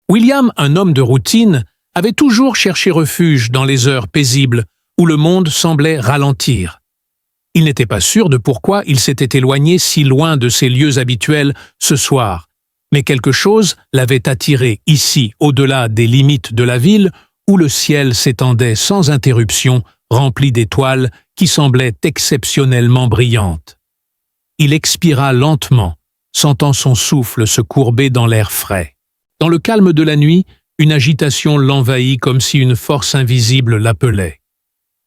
William, un homme de routine, avait toujours cherché refuge dans les heures paisibles où le monde semblait ralentir. Il n'était pas sûr de pourquoi il s'était éloigné si loin de ses lieux habituels ce soir, mais quelque chose l'avait attiré ici, au-delà des limites de la ville, où le ciel s'étendait sans interruption, rempli d'étoiles qui semblaient exceptionnellement brillantes. Il expira lentement, sentant son souffle se courber dans l'air frais. Dans le calme de la nuit, une agitation l'envahit comme si une force invisible l'appelait.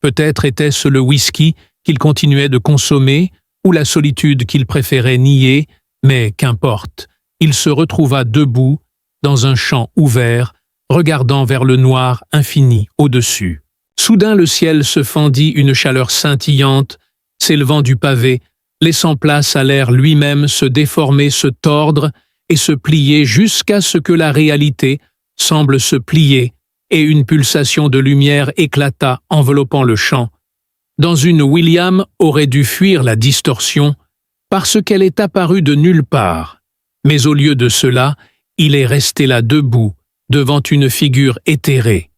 Peut-être était-ce le whisky qu'il continuait de consommer ou la solitude qu'il préférait nier, mais qu'importe, il se retrouva debout, dans un champ ouvert, regardant vers le noir infini au-dessus. Soudain le ciel se fendit une chaleur scintillante, s'élevant du pavé, laissant place à l'air lui-même se déformer, se tordre et se plier jusqu'à ce que la réalité semble se plier et une pulsation de lumière éclata enveloppant le champ. Dans une William aurait dû fuir la distorsion parce qu'elle est apparue de nulle part, mais au lieu de cela, il est resté là debout, devant une figure éthérée.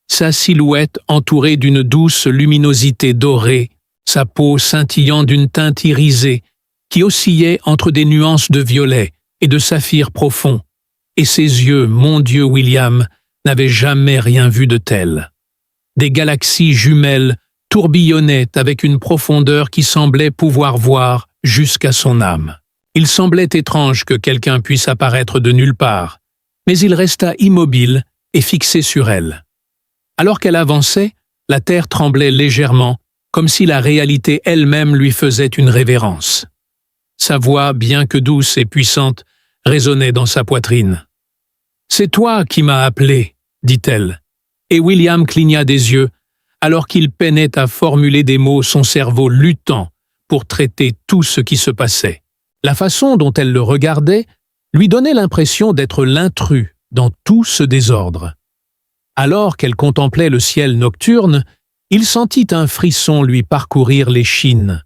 Sa silhouette entourée d'une douce luminosité dorée, sa peau scintillant d'une teinte irisée, qui oscillait entre des nuances de violet et de saphir profond, et ses yeux, mon Dieu William, n'avaient jamais rien vu de tel. Des galaxies jumelles tourbillonnaient avec une profondeur qui semblait pouvoir voir jusqu'à son âme. Il semblait étrange que quelqu'un puisse apparaître de nulle part, mais il resta immobile et fixé sur elle. Alors qu'elle avançait, la terre tremblait légèrement, comme si la réalité elle-même lui faisait une révérence. Sa voix, bien que douce et puissante, résonnait dans sa poitrine. « C'est toi qui m'as appelé, » dit-elle, et William cligna des yeux, alors qu'il peinait à formuler des mots, son cerveau luttant pour traiter tout ce qui se passait. La façon dont elle le regardait lui donnait l'impression d'être l'intrus dans tout ce désordre. Alors qu'elle contemplait le ciel nocturne, il sentit un frisson lui parcourir l'échine.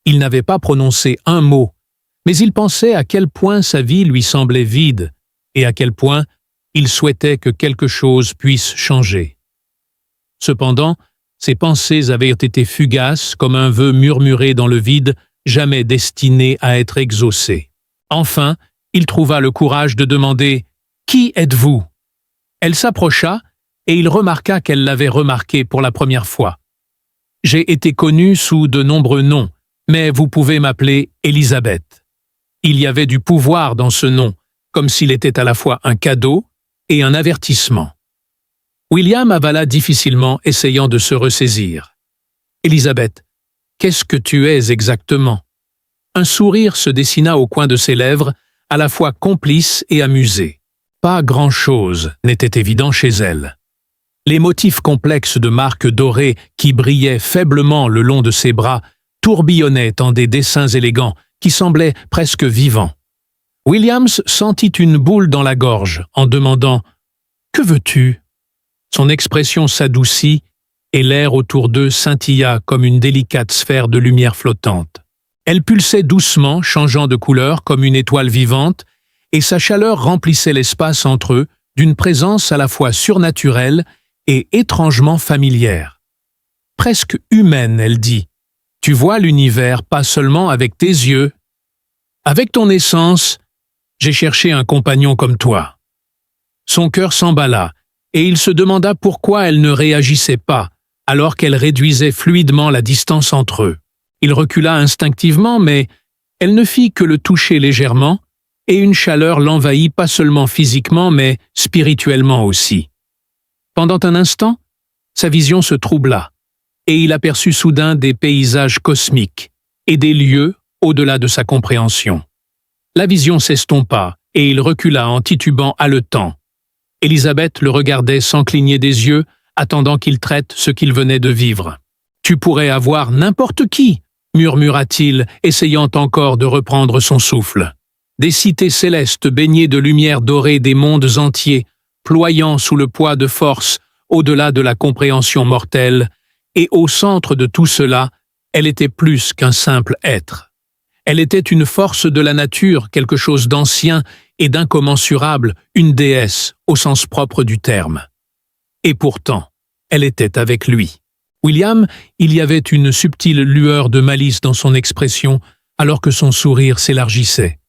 Il n'avait pas prononcé un mot, mais il pensait à quel point sa vie lui semblait vide et à quel point il souhaitait que quelque chose puisse changer. Cependant, ses pensées avaient été fugaces comme un vœu murmuré dans le vide, jamais destiné à être exaucé. Enfin, il trouva le courage de demander « Qui êtes-vous » Elle s'approcha et il remarqua qu'elle l'avait remarqué pour la première fois. « J'ai été connue sous de nombreux noms, mais vous pouvez m'appeler Élisabeth. » Il y avait du pouvoir dans ce nom, comme s'il était à la fois un cadeau et un avertissement. William avala difficilement, essayant de se ressaisir. « Élisabeth, qu'est-ce que tu es exactement ?» Un sourire se dessina au coin de ses lèvres, à la fois complice et amusé. Pas grand-chose n'était évident chez elle. Les motifs complexes de marques dorées qui brillaient faiblement le long de ses bras tourbillonnaient en des dessins élégants qui semblaient presque vivants. Williams sentit une boule dans la gorge en demandant « Que veux-tu » Son expression s'adoucit et l'air autour d'eux scintilla comme une délicate sphère de lumière flottante. Elle pulsait doucement, changeant de couleur comme une étoile vivante, et sa chaleur remplissait l'espace entre eux d'une présence à la fois surnaturelle et étrangement familière. Presque humaine, elle dit. « Tu vois l'univers pas seulement avec tes yeux. Avec ton essence, j'ai cherché un compagnon comme toi. » Son cœur s'emballa, et il se demanda pourquoi elle ne réagissait pas, alors qu'elle réduisait fluidement la distance entre eux. Il recula instinctivement, mais elle ne fit que le toucher légèrement, et une chaleur l'envahit pas seulement physiquement, mais spirituellement aussi. Pendant un instant, sa vision se troubla, et il aperçut soudain des paysages cosmiques et des lieux au-delà de sa compréhension. La vision s'estompa, et il recula en titubant haletant. Élisabeth le regardait sans cligner des yeux, attendant qu'il traite ce qu'il venait de vivre. « Tu pourrais avoir n'importe qui !» murmura-t-il, essayant encore de reprendre son souffle. Des cités célestes baignées de lumière dorée des mondes entiers, ployant sous le poids de force au-delà de la compréhension mortelle, et au centre de tout cela, elle était plus qu'un simple être. Elle était une force de la nature, quelque chose d'ancien et d'incommensurable une déesse au sens propre du terme. Et pourtant, elle était avec lui. William, il y avait une subtile lueur de malice dans son expression alors que son sourire s'élargissait.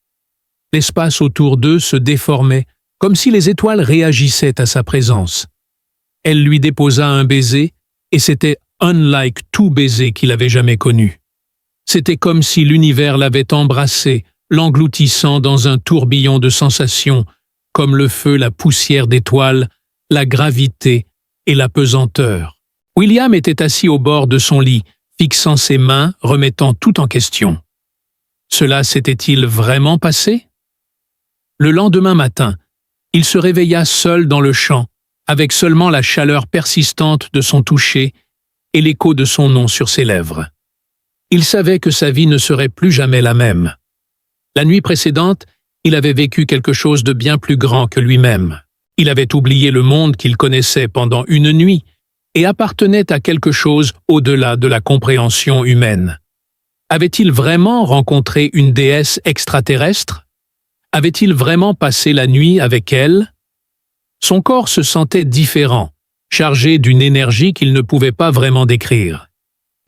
L'espace autour d'eux se déformait, comme si les étoiles réagissaient à sa présence. Elle lui déposa un baiser, et c'était unlike tout baiser qu'il avait jamais connu. C'était comme si l'univers l'avait embrassé, l'engloutissant dans un tourbillon de sensations, comme le feu, la poussière d'étoiles, la gravité et la pesanteur. William était assis au bord de son lit, fixant ses mains, remettant tout en question. Cela s'était-il vraiment passé? Le lendemain matin, il se réveilla seul dans le champ, avec seulement la chaleur persistante de son toucher et l'écho de son nom sur ses lèvres. Il savait que sa vie ne serait plus jamais la même. La nuit précédente, il avait vécu quelque chose de bien plus grand que lui-même. Il avait oublié le monde qu'il connaissait pendant une nuit et appartenait à quelque chose au-delà de la compréhension humaine. Avait-il vraiment rencontré une déesse extraterrestre? Avait-il vraiment passé la nuit avec elle? Son corps se sentait différent, chargé d'une énergie qu'il ne pouvait pas vraiment décrire.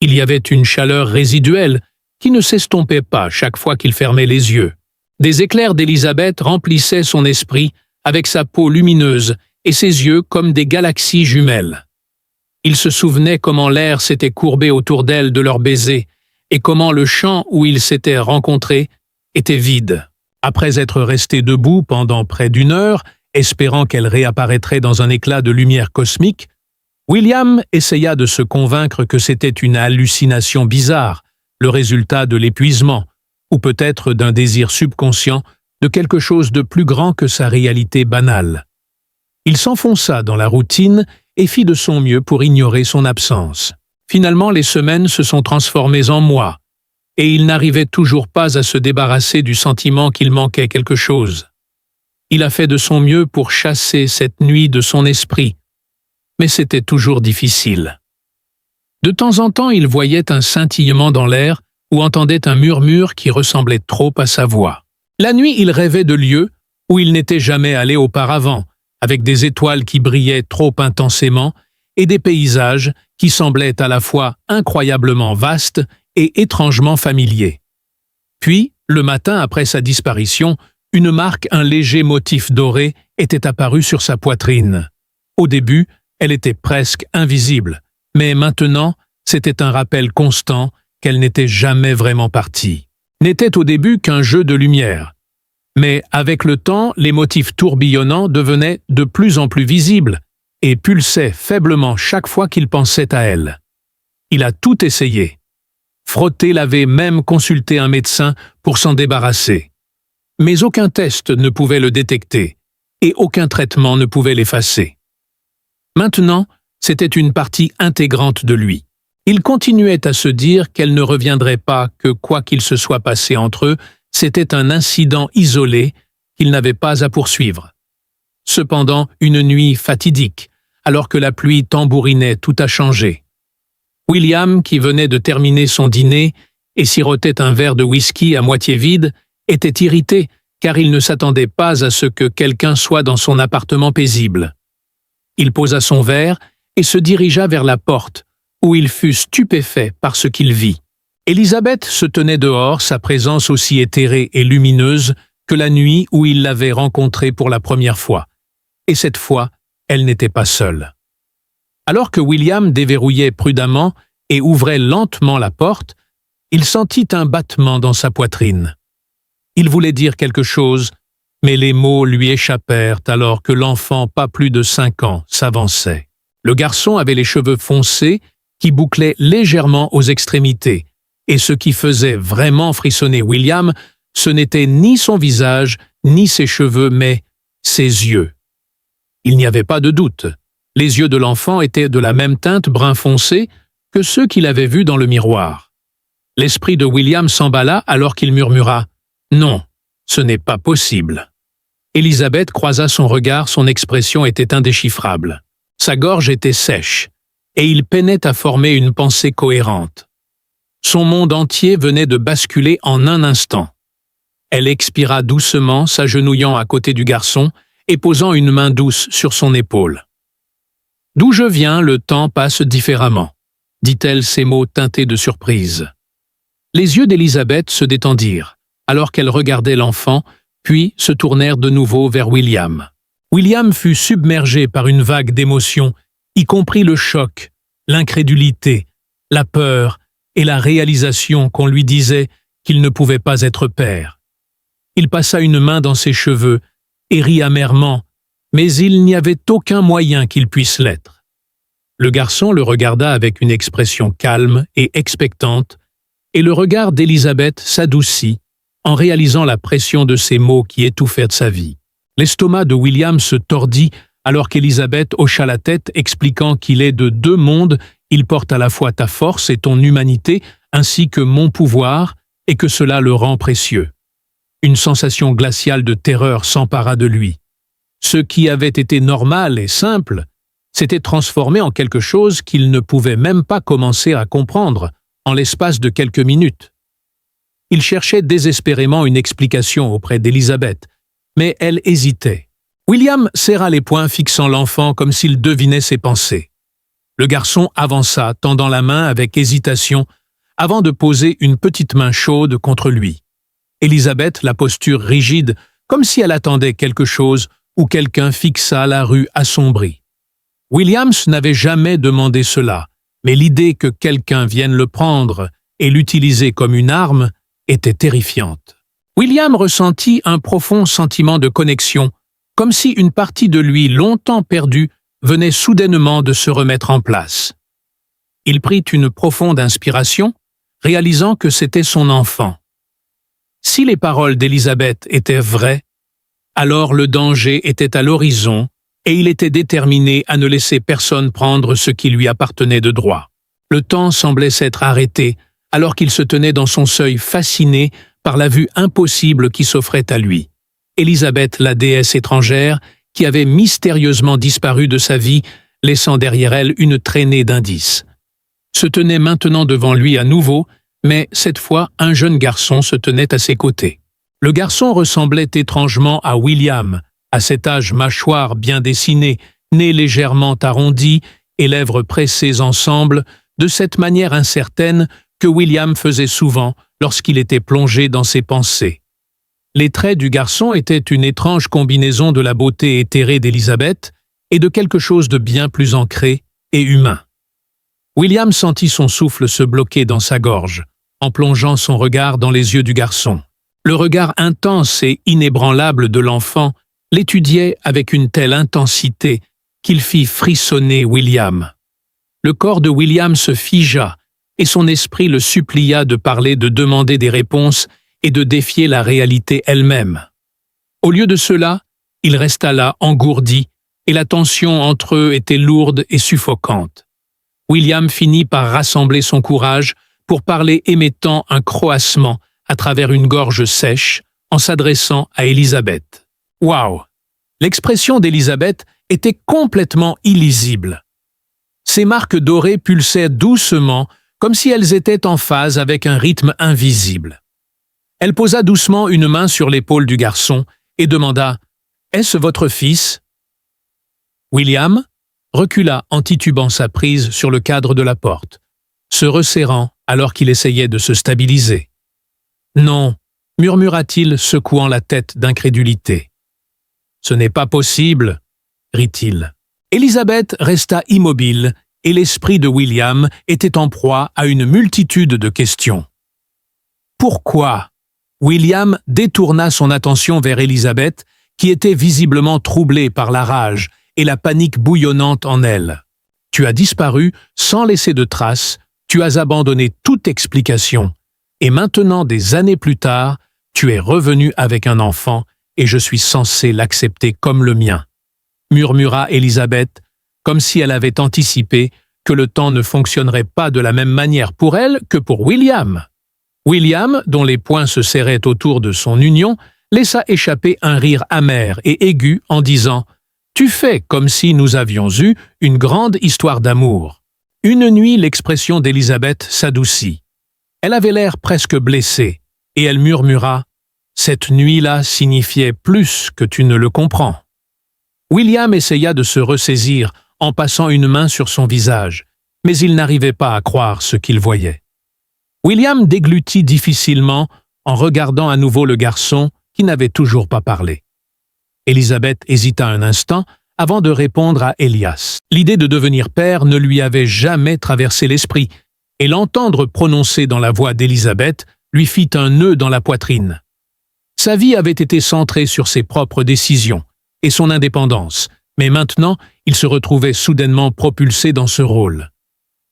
Il y avait une chaleur résiduelle qui ne s'estompait pas chaque fois qu'il fermait les yeux. Des éclairs d'Élisabeth remplissaient son esprit avec sa peau lumineuse et ses yeux comme des galaxies jumelles. Il se souvenait comment l'air s'était courbé autour d'elle de leur baiser et comment le champ où ils s'étaient rencontrés était vide. Après être resté debout pendant près d'une heure, espérant qu'elle réapparaîtrait dans un éclat de lumière cosmique, William essaya de se convaincre que c'était une hallucination bizarre, le résultat de l'épuisement, ou peut-être d'un désir subconscient de quelque chose de plus grand que sa réalité banale. Il s'enfonça dans la routine et fit de son mieux pour ignorer son absence. Finalement, les semaines se sont transformées en mois, et il n'arrivait toujours pas à se débarrasser du sentiment qu'il manquait quelque chose. Il a fait de son mieux pour chasser cette nuit de son esprit, mais c'était toujours difficile. De temps en temps, il voyait un scintillement dans l'air ou entendait un murmure qui ressemblait trop à sa voix. La nuit, il rêvait de lieux où il n'était jamais allé auparavant, avec des étoiles qui brillaient trop intensément et des paysages qui semblaient à la fois incroyablement vastes et étrangement familiers. Puis, le matin après sa disparition, une marque, un léger motif doré, était apparu sur sa poitrine. Au début, elle était presque invisible, mais maintenant, c'était un rappel constant qu'elle n'était jamais vraiment partie. N'était au début qu'un jeu de lumière. Mais avec le temps, les motifs tourbillonnants devenaient de plus en plus visibles et pulsaient faiblement chaque fois qu'il pensait à elle. Il a tout essayé. Frotter l'avait même consulté un médecin pour s'en débarrasser. Mais aucun test ne pouvait le détecter, et aucun traitement ne pouvait l'effacer. Maintenant, c'était une partie intégrante de lui. Il continuait à se dire qu'elle ne reviendrait pas, que quoi qu'il se soit passé entre eux, c'était un incident isolé qu'il n'avait pas à poursuivre. Cependant, une nuit fatidique, alors que la pluie tambourinait, tout a changé. William, qui venait de terminer son dîner et sirotait un verre de whisky à moitié vide, était irrité car il ne s'attendait pas à ce que quelqu'un soit dans son appartement paisible. Il posa son verre et se dirigea vers la porte, où il fut stupéfait par ce qu'il vit. Élisabeth se tenait dehors, sa présence aussi éthérée et lumineuse que la nuit où il l'avait rencontrée pour la première fois. Et cette fois, elle n'était pas seule. Alors que William déverrouillait prudemment et ouvrait lentement la porte, il sentit un battement dans sa poitrine. Il voulait dire quelque chose, mais les mots lui échappèrent alors que l'enfant, pas plus de 5 ans, s'avançait. Le garçon avait les cheveux foncés qui bouclaient légèrement aux extrémités, et ce qui faisait vraiment frissonner William, ce n'était ni son visage, ni ses cheveux, mais ses yeux. Il n'y avait pas de doute. Les yeux de l'enfant étaient de la même teinte brun foncé que ceux qu'il avait vus dans le miroir. L'esprit de William s'emballa alors qu'il murmura « Non, ce n'est pas possible ». Élisabeth croisa son regard, son expression était indéchiffrable. Sa gorge était sèche, et il peinait à former une pensée cohérente. Son monde entier venait de basculer en un instant. Elle expira doucement, s'agenouillant à côté du garçon et posant une main douce sur son épaule. « D'où je viens, le temps passe différemment », dit-elle, ces mots teintés de surprise. Les yeux d'Élisabeth se détendirent, alors qu'elle regardait l'enfant, puis se tournèrent de nouveau vers William. William fut submergé par une vague d'émotions, y compris le choc, l'incrédulité, la peur et la réalisation qu'on lui disait qu'il ne pouvait pas être père. Il passa une main dans ses cheveux et rit amèrement, mais il n'y avait aucun moyen qu'il puisse l'être. Le garçon le regarda avec une expression calme et expectante, et le regard d'Élisabeth s'adoucit en réalisant la pression de ces mots qui étouffaient sa vie. L'estomac de William se tordit alors qu'Élisabeth hocha la tête, expliquant qu'il est de deux mondes, il porte à la fois ta force et ton humanité, ainsi que mon pouvoir, et que cela le rend précieux. Une sensation glaciale de terreur s'empara de lui. Ce qui avait été normal et simple s'était transformé en quelque chose qu'il ne pouvait même pas commencer à comprendre en l'espace de quelques minutes. Il cherchait désespérément une explication auprès d'Élisabeth, mais elle hésitait. William serra les poings, fixant l'enfant comme s'il devinait ses pensées. Le garçon avança, tendant la main avec hésitation, avant de poser une petite main chaude contre lui. Élisabeth, la posture rigide, comme si elle attendait quelque chose ou quelqu'un, fixa la rue assombrie. Williams n'avait jamais demandé cela, mais l'idée que quelqu'un vienne le prendre et l'utiliser comme une arme était terrifiante. William ressentit un profond sentiment de connexion, comme si une partie de lui longtemps perdue venait soudainement de se remettre en place. Il prit une profonde inspiration, réalisant que c'était son enfant. Si les paroles d'Élisabeth étaient vraies, alors le danger était à l'horizon et il était déterminé à ne laisser personne prendre ce qui lui appartenait de droit. Le temps semblait s'être arrêté alors qu'il se tenait dans son seuil fasciné par la vue impossible qui s'offrait à lui. Élisabeth, la déesse étrangère, qui avait mystérieusement disparu de sa vie, laissant derrière elle une traînée d'indices, se tenait maintenant devant lui à nouveau, mais cette fois un jeune garçon se tenait à ses côtés. Le garçon ressemblait étrangement à William, à cet âge mâchoire bien dessinée, nez légèrement arrondi et lèvres pressées ensemble, de cette manière incertaine que William faisait souvent lorsqu'il était plongé dans ses pensées. Les traits du garçon étaient une étrange combinaison de la beauté éthérée d'Élisabeth et de quelque chose de bien plus ancré et humain. William sentit son souffle se bloquer dans sa gorge, en plongeant son regard dans les yeux du garçon. Le regard intense et inébranlable de l'enfant l'étudiait avec une telle intensité qu'il fit frissonner William. Le corps de William se figea et son esprit le supplia de parler, de demander des réponses et de défier la réalité elle-même. Au lieu de cela, il resta là, engourdi, et la tension entre eux était lourde et suffocante. William finit par rassembler son courage pour parler, émettant un croassement à travers une gorge sèche en s'adressant à Élisabeth. Waouh! L'expression d'Élisabeth était complètement illisible. Ses marques dorées pulsaient doucement, comme si elles étaient en phase avec un rythme invisible. Elle posa doucement une main sur l'épaule du garçon et demanda « Est-ce votre fils ?» William recula en titubant sa prise sur le cadre de la porte, se resserrant alors qu'il essayait de se stabiliser. « Non », murmura-t-il, secouant la tête d'incrédulité. « Ce n'est pas possible », rit-il. Élisabeth resta immobile et l'esprit de William était en proie à une multitude de questions. Pourquoi? William détourna son attention vers Élisabeth, qui était visiblement troublée par la rage et la panique bouillonnante en elle. Tu as disparu sans laisser de traces, tu as abandonné toute explication, et maintenant, des années plus tard, tu es revenu avec un enfant et je suis censé l'accepter comme le mien, murmura Élisabeth, comme si elle avait anticipé que le temps ne fonctionnerait pas de la même manière pour elle que pour William. William, dont les poings se serraient autour de son union, laissa échapper un rire amer et aigu en disant « Tu fais comme si nous avions eu une grande histoire d'amour. » Une nuit, l'expression d'Élisabeth s'adoucit. Elle avait l'air presque blessée, et elle murmura « Cette nuit-là signifiait plus que tu ne le comprends. William essaya de se ressaisir en passant une main sur son visage, mais il n'arrivait pas à croire ce qu'il voyait. William déglutit difficilement en regardant à nouveau le garçon qui n'avait toujours pas parlé. Élisabeth hésita un instant avant de répondre à Elias. L'idée de devenir père ne lui avait jamais traversé l'esprit, et l'entendre prononcer dans la voix d'Élisabeth lui fit un nœud dans la poitrine. Sa vie avait été centrée sur ses propres décisions et son indépendance, mais maintenant il se retrouvait soudainement propulsé dans ce rôle.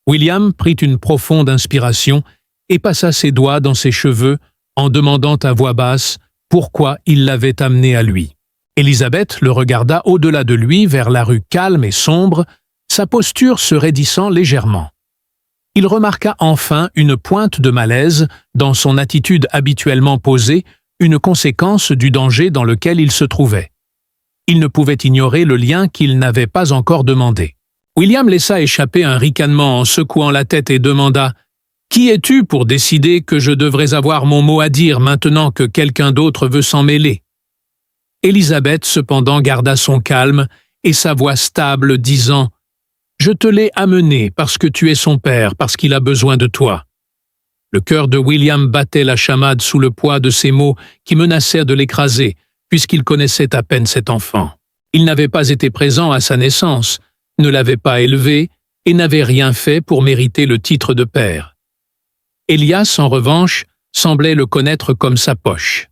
William prit une profonde inspiration et passa ses doigts dans ses cheveux en demandant à voix basse pourquoi il l'avait amené à lui. Élisabeth le regarda au-delà de lui vers la rue calme et sombre, sa posture se raidissant légèrement. Il remarqua enfin une pointe de malaise dans son attitude habituellement posée, une conséquence du danger dans lequel il se trouvait. Il ne pouvait ignorer le lien qu'il n'avait pas encore demandé. William laissa échapper un ricanement en secouant la tête et demanda « Qui es-tu pour décider que je devrais avoir mon mot à dire maintenant que quelqu'un d'autre veut s'en mêler ?» Élisabeth cependant garda son calme et sa voix stable disant « Je te l'ai amené parce que tu es son père, parce qu'il a besoin de toi. » Le cœur de William battait la chamade sous le poids de ces mots qui menacèrent de l'écraser, puisqu'il connaissait à peine cet enfant. Il n'avait pas été présent à sa naissance, ne l'avait pas élevé et n'avait rien fait pour mériter le titre de père. Elias, en revanche, semblait le connaître comme sa poche.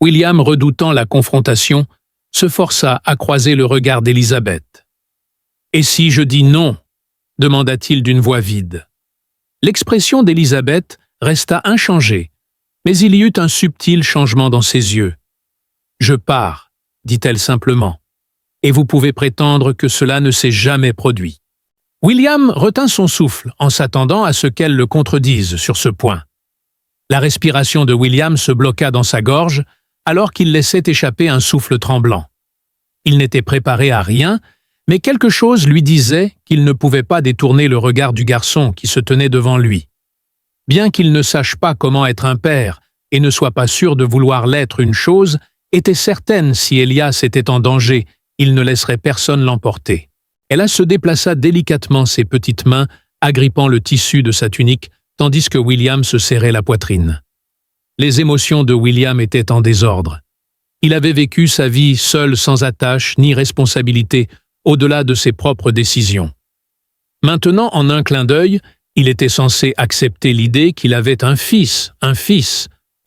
William, redoutant la confrontation, se força à croiser le regard d'Élisabeth. « Et si je dis non ?» demanda-t-il d'une voix vide. L'expression d'Élisabeth resta inchangée, mais il y eut un subtil changement dans ses yeux. « Je pars », dit-elle simplement, « et vous pouvez prétendre que cela ne s'est jamais produit. » William retint son souffle en s'attendant à ce qu'elle le contredise sur ce point. La respiration de William se bloqua dans sa gorge alors qu'il laissait échapper un souffle tremblant. Il n'était préparé à rien, mais quelque chose lui disait qu'il ne pouvait pas détourner le regard du garçon qui se tenait devant lui. Bien qu'il ne sache pas comment être un père et ne soit pas sûr de vouloir l'être une chose, était certaine si Elias était en danger, il ne laisserait personne l'emporter. Elle se déplaça délicatement ses petites mains, agrippant le tissu de sa tunique, tandis que William se serrait la poitrine. Les émotions de William étaient en désordre. Il avait vécu sa vie seul sans attache ni responsabilité, au-delà de ses propres décisions. Maintenant, en un clin d'œil, il était censé accepter l'idée qu'il avait un fils,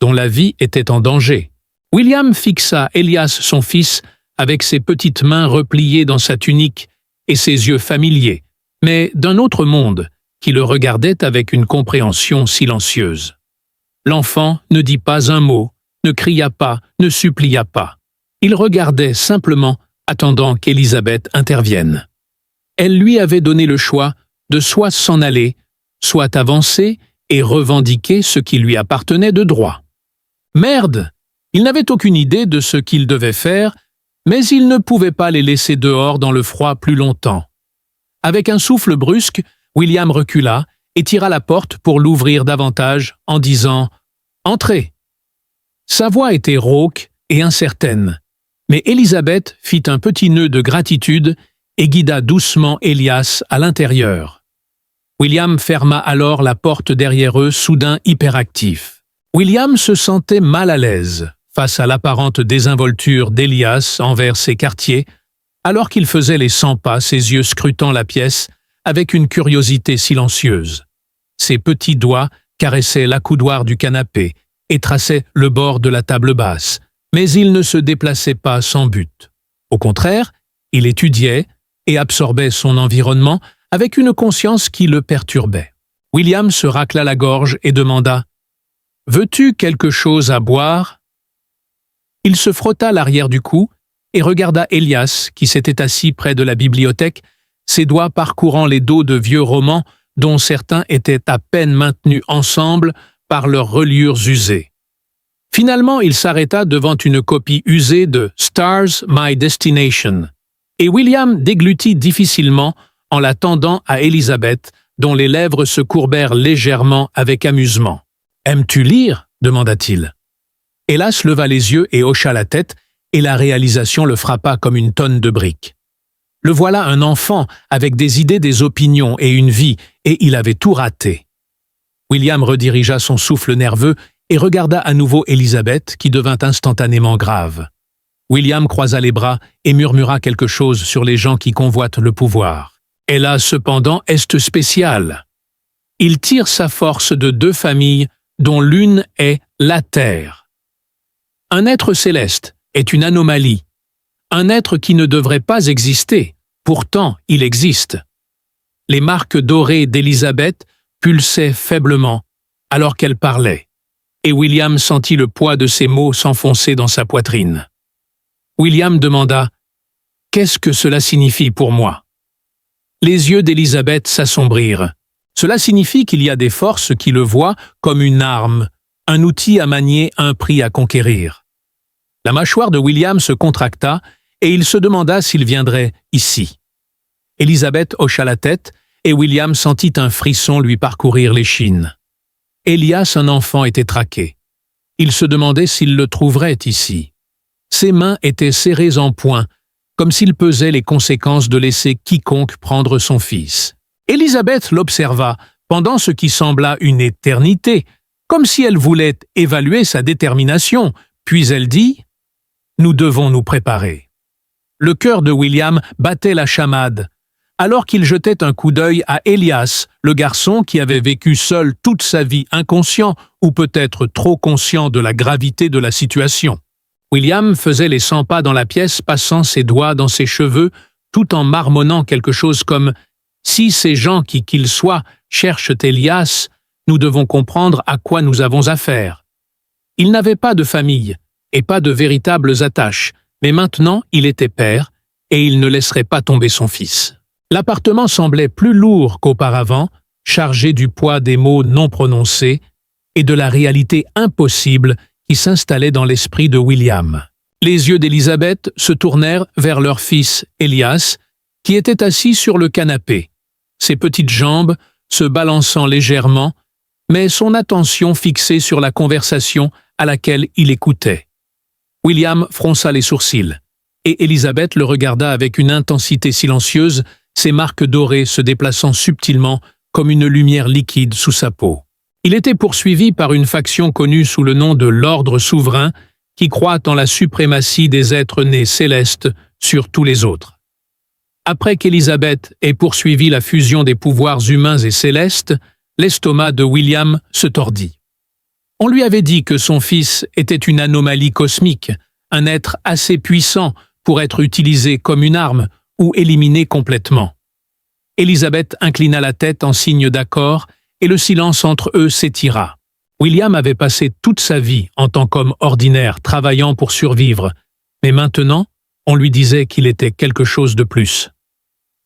dont la vie était en danger. William fixa Elias, son fils, avec ses petites mains repliées dans sa tunique et ses yeux familiers, mais d'un autre monde, qui le regardait avec une compréhension silencieuse. L'enfant ne dit pas un mot, ne cria pas, ne supplia pas. Il regardait simplement, attendant qu'Élisabeth intervienne. Elle lui avait donné le choix de soit s'en aller, soit avancer et revendiquer ce qui lui appartenait de droit. Merde! Il n'avait aucune idée de ce qu'il devait faire, mais il ne pouvait pas les laisser dehors dans le froid plus longtemps. Avec un souffle brusque, William recula et tira la porte pour l'ouvrir davantage en disant « Entrez ». Sa voix était rauque et incertaine, mais Élisabeth fit un petit nœud de gratitude et guida doucement Elias à l'intérieur. William ferma alors la porte derrière eux, soudain hyperactif. William se sentait mal à l'aise face à l'apparente désinvolture d'Elias envers ses quartiers, alors qu'il faisait les 100 pas, ses yeux scrutant la pièce avec une curiosité silencieuse. Ses petits doigts caressaient l'accoudoir du canapé et traçaient le bord de la table basse, mais il ne se déplaçait pas sans but. Au contraire, il étudiait et absorbait son environnement avec une conscience qui le perturbait. William se racla la gorge et demanda « Veux-tu quelque chose à boire ?» Il se frotta l'arrière du cou et regarda Elias, qui s'était assis près de la bibliothèque, ses doigts parcourant les dos de vieux romans dont certains étaient à peine maintenus ensemble par leurs reliures usées. Finalement, il s'arrêta devant une copie usée de « Stars, My Destination », et William déglutit difficilement en la tendant à Élisabeth, dont les lèvres se courbèrent légèrement avec amusement. « Aimes-tu lire » demanda-t-il. Hélas leva les yeux et hocha la tête, et la réalisation le frappa comme une tonne de briques. Le voilà un enfant avec des idées, des opinions et une vie, et il avait tout raté. William redirigea son souffle nerveux et regarda à nouveau Élisabeth, qui devint instantanément grave. William croisa les bras et murmura quelque chose sur les gens qui convoitent le pouvoir. Elle a cependant est spécial. Il tire sa force de deux familles, dont l'une est la Terre. Un être céleste est une anomalie, un être qui ne devrait pas exister, pourtant il existe. Les marques dorées d'Élisabeth pulsaient faiblement alors qu'elle parlait, et William sentit le poids de ses mots s'enfoncer dans sa poitrine. William demanda « Qu'est-ce que cela signifie pour moi ?» Les yeux d'Élisabeth s'assombrirent. Cela signifie qu'il y a des forces qui le voient comme une arme, un outil à manier, un prix à conquérir. La mâchoire de William se contracta et il se demanda s'il viendrait ici. Élisabeth hocha la tête et William sentit un frisson lui parcourir l'échine. Elias, un enfant, était traqué. Il se demandait s'il le trouverait ici. Ses mains étaient serrées en poing, comme s'il pesait les conséquences de laisser quiconque prendre son fils. Élisabeth l'observa pendant ce qui sembla une éternité, comme si elle voulait évaluer sa détermination, puis elle dit « Nous devons nous préparer ». Le cœur de William battait la chamade, alors qu'il jetait un coup d'œil à Elias, le garçon qui avait vécu seul toute sa vie inconscient ou peut-être trop conscient de la gravité de la situation. William faisait les 100 pas dans la pièce, passant ses doigts dans ses cheveux, tout en marmonnant quelque chose comme « Si ces gens, qui qu'ils soient, cherchent Elias, nous devons comprendre à quoi nous avons affaire. » Il n'avait pas de famille et pas de véritables attaches, mais maintenant il était père et il ne laisserait pas tomber son fils. L'appartement semblait plus lourd qu'auparavant, chargé du poids des mots non prononcés et de la réalité impossible qui s'installait dans l'esprit de William. Les yeux d'Élisabeth se tournèrent vers leur fils Elias, qui était assis sur le canapé, ses petites jambes se balançant légèrement, mais son attention fixée sur la conversation à laquelle il écoutait. William fronça les sourcils, et Élisabeth le regarda avec une intensité silencieuse, ses marques dorées se déplaçant subtilement comme une lumière liquide sous sa peau. Il était poursuivi par une faction connue sous le nom de l'Ordre souverain qui croit en la suprématie des êtres nés célestes sur tous les autres. Après qu'Élisabeth ait poursuivi la fusion des pouvoirs humains et célestes, l'estomac de William se tordit. On lui avait dit que son fils était une anomalie cosmique, un être assez puissant pour être utilisé comme une arme ou éliminé complètement. Élisabeth inclina la tête en signe d'accord et le silence entre eux s'étira. William avait passé toute sa vie en tant qu'homme ordinaire travaillant pour survivre, mais maintenant, on lui disait qu'il était quelque chose de plus.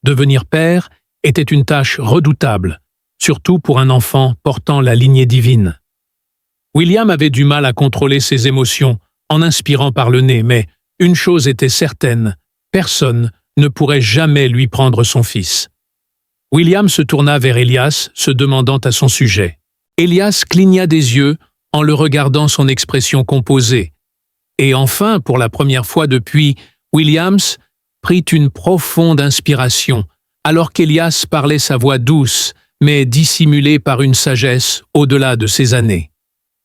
Devenir père était une tâche redoutable, surtout pour un enfant portant la lignée divine. William avait du mal à contrôler ses émotions en inspirant par le nez, mais une chose était certaine, personne ne pourrait jamais lui prendre son fils. William se tourna vers Elias, se demandant à son sujet. Elias cligna des yeux en le regardant, son expression composée. Et enfin, pour la première fois depuis, Williams prit une profonde inspiration, alors qu'Elias parlait sa voix douce, mais dissimulée par une sagesse au-delà de ses années.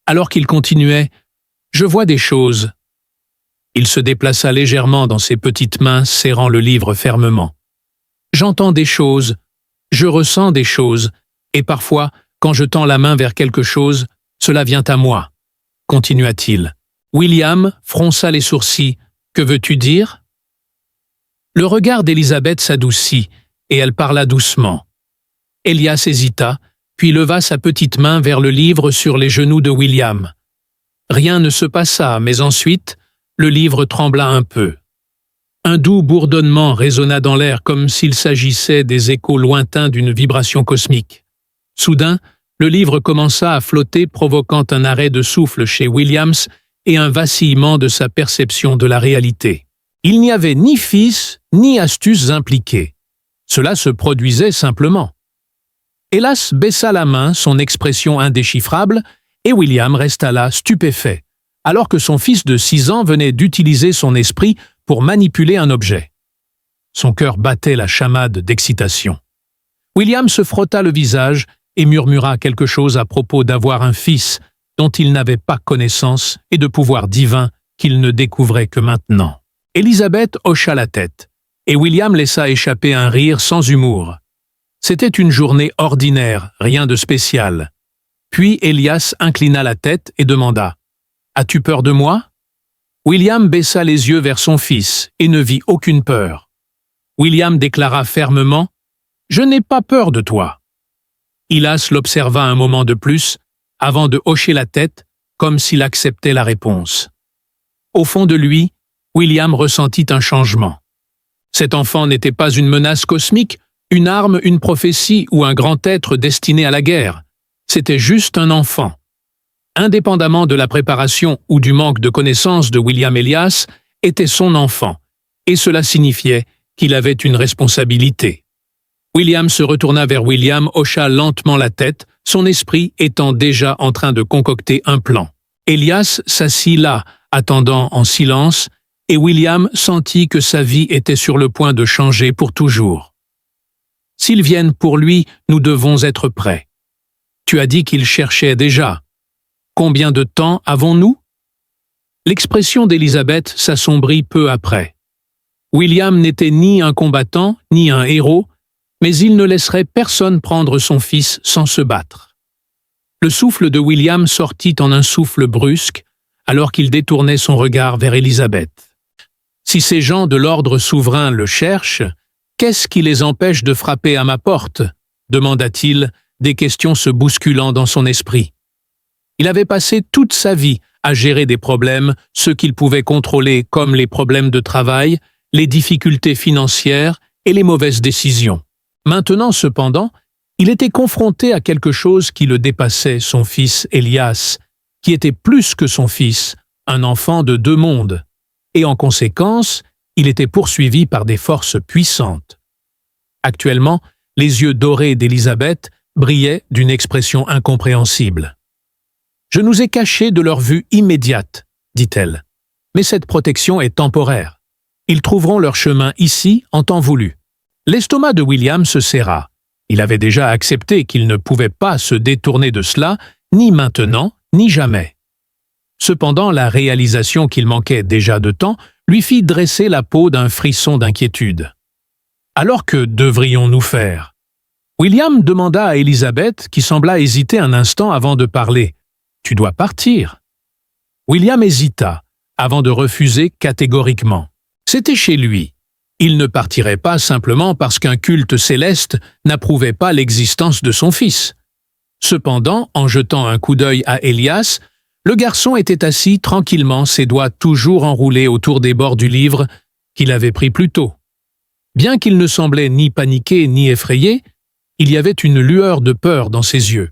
Alors qu'il continuait, « Je vois des choses. » Il se déplaça légèrement dans ses petites mains, serrant le livre fermement. « J'entends des choses. Je ressens des choses, et parfois, quand je tends la main vers quelque chose, cela vient à moi, » continua-t-il. William fronça les sourcils. « Que veux-tu dire ?» Le regard d'Élisabeth s'adoucit, et elle parla doucement. Elias hésita, puis leva sa petite main vers le livre sur les genoux de William. Rien ne se passa, mais ensuite, le livre trembla un peu. Un doux bourdonnement résonna dans l'air comme s'il s'agissait des échos lointains d'une vibration cosmique. Soudain, le livre commença à flotter, provoquant un arrêt de souffle chez Williams et un vacillement de sa perception de la réalité. Il n'y avait ni fils, ni astuces impliquées. Cela se produisait simplement. Hélas baissa la main, son expression indéchiffrable, et William resta là, stupéfait, alors que son fils de 6 ans venait d'utiliser son esprit pour manipuler un objet. Son cœur battait la chamade d'excitation. William se frotta le visage et murmura quelque chose à propos d'avoir un fils dont il n'avait pas connaissance et de pouvoirs divins qu'il ne découvrait que maintenant. Élisabeth hocha la tête, et William laissa échapper un rire sans humour. C'était une journée ordinaire, rien de spécial. Puis Elias inclina la tête et demanda « As-tu peur de moi ?» William baissa les yeux vers son fils et ne vit aucune peur. William déclara fermement « Je n'ai pas peur de toi. » Elias l'observa un moment de plus, avant de hocher la tête, comme s'il acceptait la réponse. Au fond de lui, William ressentit un changement. Cet enfant n'était pas une menace cosmique, une arme, une prophétie ou un grand être destiné à la guerre. C'était juste un enfant. Indépendamment de la préparation ou du manque de connaissances de William Elias, était son enfant, et cela signifiait qu'il avait une responsabilité. William se retourna vers William, hocha lentement la tête, son esprit étant déjà en train de concocter un plan. Elias s'assit là, attendant en silence, et William sentit que sa vie était sur le point de changer pour toujours. « S'ils viennent pour lui, nous devons être prêts. Tu as dit qu'ils cherchaient déjà. Combien de temps avons-nous » L'expression d'Élisabeth s'assombrit peu après. William n'était ni un combattant, ni un héros, mais il ne laisserait personne prendre son fils sans se battre. Le souffle de William sortit en un souffle brusque, alors qu'il détournait son regard vers Élisabeth. Si ces gens de l'ordre souverain le cherchent, qu'est-ce qui les empêche de frapper à ma porte ? Demanda-t-il, des questions se bousculant dans son esprit. Il avait passé toute sa vie à gérer des problèmes, ceux qu'il pouvait contrôler comme les problèmes de travail, les difficultés financières et les mauvaises décisions. Maintenant, cependant, il était confronté à quelque chose qui le dépassait, son fils Elias, qui était plus que son fils, un enfant de 2 mondes. Et en conséquence, il était poursuivi par des forces puissantes. Actuellement, les yeux dorés d'Élisabeth brillaient d'une expression incompréhensible. « Je nous ai cachés de leur vue immédiate, dit-elle. Mais cette protection est temporaire. Ils trouveront leur chemin ici en temps voulu. » L'estomac de William se serra. Il avait déjà accepté qu'il ne pouvait pas se détourner de cela, ni maintenant, ni jamais. Cependant, la réalisation qu'il manquait déjà de temps lui fit dresser la peau d'un frisson d'inquiétude. Alors que devrions-nous faire ? William demanda à Élisabeth, qui sembla hésiter un instant avant de parler. « Tu dois partir. » William hésita, avant de refuser catégoriquement. C'était chez lui. Il ne partirait pas simplement parce qu'un culte céleste n'approuvait pas l'existence de son fils. Cependant, en jetant un coup d'œil à Elias, le garçon était assis tranquillement, ses doigts toujours enroulés autour des bords du livre qu'il avait pris plus tôt. Bien qu'il ne semblait ni paniqué ni effrayé, il y avait une lueur de peur dans ses yeux.